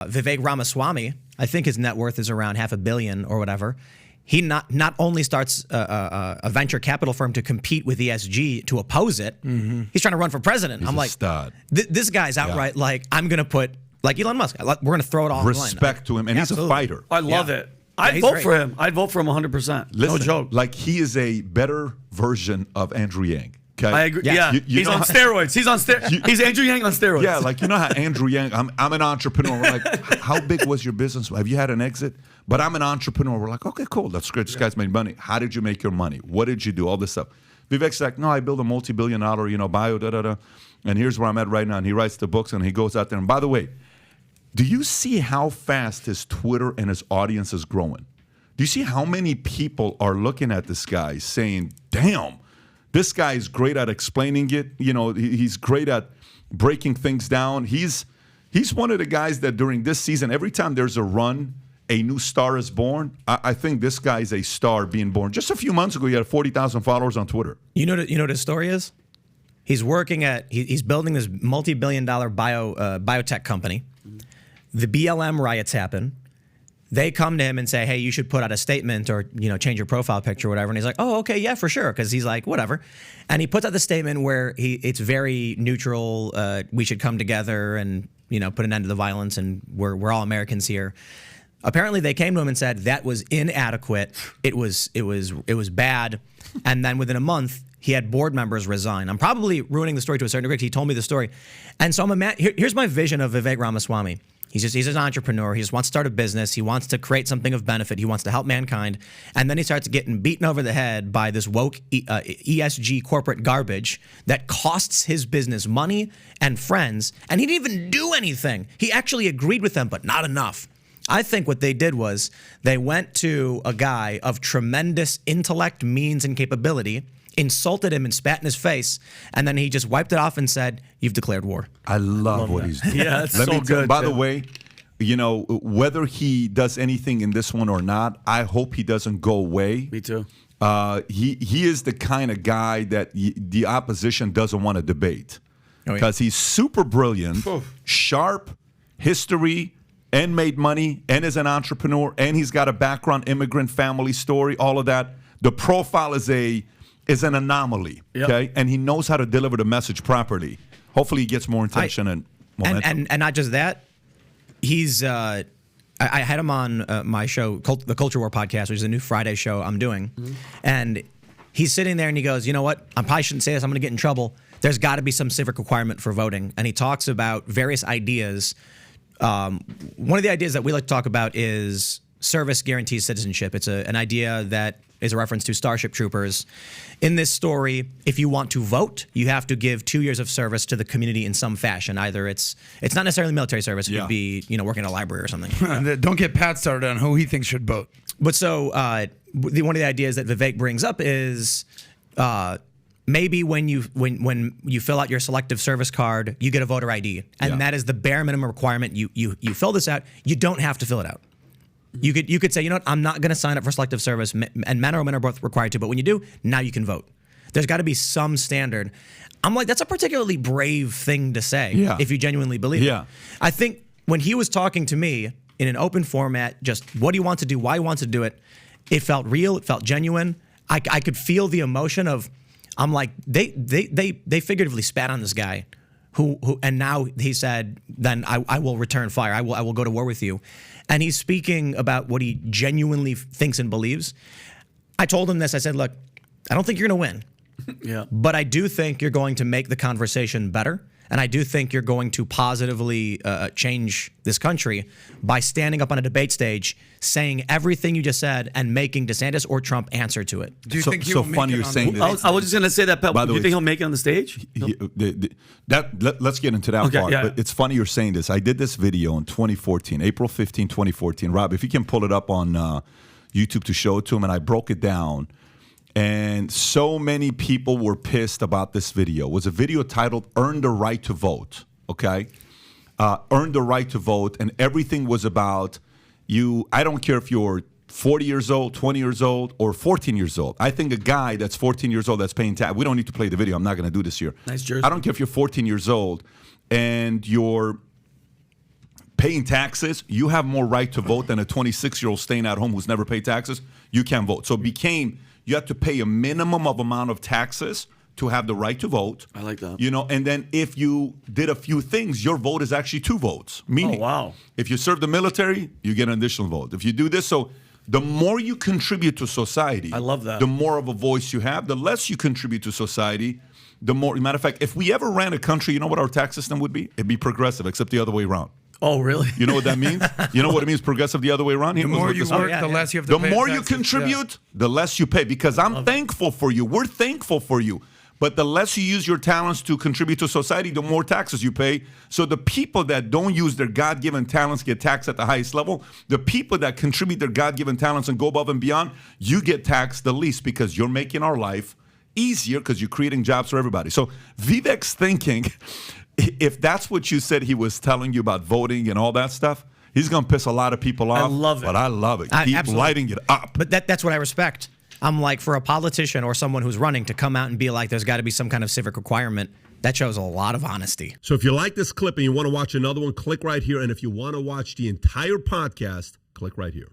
Vivek Ramaswamy, I think his net worth is around $500 million or whatever. He not only starts a venture capital firm to compete with ESG to oppose it, he's trying to run for president. I'm like, this guy's outright like, I'm going to put, like Elon Musk, we're going to throw it all respect to him, and he's a fighter. I love it. I'd vote for him. I'd vote for him 100%. Listen, no joke. Like, he is a better version of Andrew Yang. Okay? I agree. Yeah, he's on steroids. He's on steroids. He's Andrew Yang on steroids. Yeah, like, you know how Andrew Yang, I'm an entrepreneur. We're like, how big was your business? Have you had an exit? But I'm an entrepreneur. We're like, okay, cool. That's great. This guy's made money. How did you make your money? What did you do? All this stuff. Vivek's like, no, I built a multi-billion-dollar, bio, da-da-da. And here's where I'm at right now. And he writes the books, and he goes out there. And by the way, do you see how fast his Twitter and his audience is growing? Do you see how many people are looking at this guy saying, damn, this guy is great at explaining it. You know, he's great at breaking things down. He's one of the guys that during this season, every time there's a run, a new star is born. I think this guy is a star being born. Just a few months ago, he had 40,000 followers on Twitter. You know what his story is? He's working he's building this multi-billion-dollar biotech company. The BLM riots happen. They come to him and say, hey, you should put out a statement or, change your profile picture or whatever. And he's like, oh, okay, yeah, for sure. Because he's like, whatever. And he puts out the statement where it's very neutral. We should come together and, put an end to the violence. And we're all Americans here. Apparently, they came to him and said that was inadequate. It was bad. And then within a month, he had board members resign. I'm probably ruining the story to a certain degree. He told me the story. And so here's my vision of Vivek Ramaswamy. He's an entrepreneur. He just wants to start a business. He wants to create something of benefit. He wants to help mankind. And then he starts getting beaten over the head by this woke ESG corporate garbage that costs his business money and friends. And he didn't even do anything. He actually agreed with them, but not enough. I think what they did was they went to a guy of tremendous intellect, means, and capability, insulted him and spat in his face, and then he just wiped it off and said, you've declared war. I love what he's doing. Yeah, it's so good. By the way, whether he does anything in this one or not, I hope he doesn't go away. Me too. He is the kind of guy that the opposition doesn't want to debate because he's super brilliant, sharp, history, and made money, and is an entrepreneur, and he's got a background, immigrant family story, all of that. The profile is an anomaly, okay? And he knows how to deliver the message properly. Hopefully he gets more attention and momentum. And not just that, he's I had him on my show, the Culture War podcast, which is a new Friday show I'm doing. And he's sitting there and he goes, you know what? I probably shouldn't say this. I'm going to get in trouble. There's got to be some civic requirement for voting. And he talks about various ideas. One of the ideas that we like to talk about is service guarantees citizenship. It's an idea that is a reference to Starship Troopers. In this story, if you want to vote, you have to give 2 years of service to the community in some fashion. Either it's not necessarily military service. It could be, working in a library or something. Don't get Pat started on who he thinks should vote. But so one of the ideas that Vivek brings up is maybe when you fill out your selective service card, you get a voter ID, and that is the bare minimum requirement. You fill this out. You don't have to fill it out. You could say, you know what, I'm not going to sign up for selective service, and men or women are both required to, but when you do, now you can vote. There's got to be some standard. I'm like, that's a particularly brave thing to say if you genuinely believe it. I think when he was talking to me in an open format, just what he wants to do, why he wants to do it, it felt real, it felt genuine. I could feel the emotion of, I'm like, they figuratively spat on this guy who and now he said, then I will return fire. I will go to war with you. And he's speaking about what he genuinely thinks and believes. I told him this. I said, look, I don't think you're going to win. But I do think you're going to make the conversation better. And I do think you're going to positively change this country by standing up on a debate stage, saying everything you just said, and making DeSantis or Trump answer to it. Do you think he'll make funny it you're on saying the this. I was just going to say that, Pat. Do you think he'll make it on the stage? Let's get into that part. But it's funny you're saying this. I did this video in 2014, April 15, 2014. Rob, if you can pull it up on YouTube to show it to him, and I broke it down. And so many people were pissed about this video. It was a video titled Earn the Right to Vote, okay? Earn the Right to Vote, and everything was about you. I don't care if you're 40 years old, 20 years old, or 14 years old. I think a guy that's 14 years old that's paying tax, we don't need to play the video. I'm not going to do this here. Nice jersey. I don't care if you're 14 years old and you're paying taxes, you have more right to vote than a 26-year-old staying at home who's never paid taxes. You can't vote. So it became you have to pay a minimum of amount of taxes to have the right to vote. I like that. You know, and then if you did a few things, your vote is actually 2 votes. Meaning, wow. if you serve the military, you get an additional vote. If you do this, so the more you contribute to society, I love that. the more of a voice you have. The less you contribute to society, the more. Matter of fact, if we ever ran a country, you know what our tax system would be? It'd be progressive, except the other way around. Oh, really? You know what that means? You know what it means progressive the other way around? The more you work, the less you have to pay. The more you taxes. contribute, the less you pay. Because I'm thankful for you. We're thankful for you. But the less you use your talents to contribute to society, the more taxes you pay. So the people that don't use their God-given talents get taxed at the highest level. The people that contribute their God-given talents and go above and beyond, you get taxed the least because you're making our life easier because you're creating jobs for everybody. So Vivek's thinking, if that's what you said he was telling you about voting and all that stuff, he's going to piss a lot of people off. I love it. But I love it. Keep Absolutely. lighting it up. But that's what I respect. I'm like, for a politician or someone who's running to come out and be like, there's got to be some kind of civic requirement, that shows a lot of honesty. So if you like this clip and you want to watch another one, click right here. And if you want to watch the entire podcast, click right here.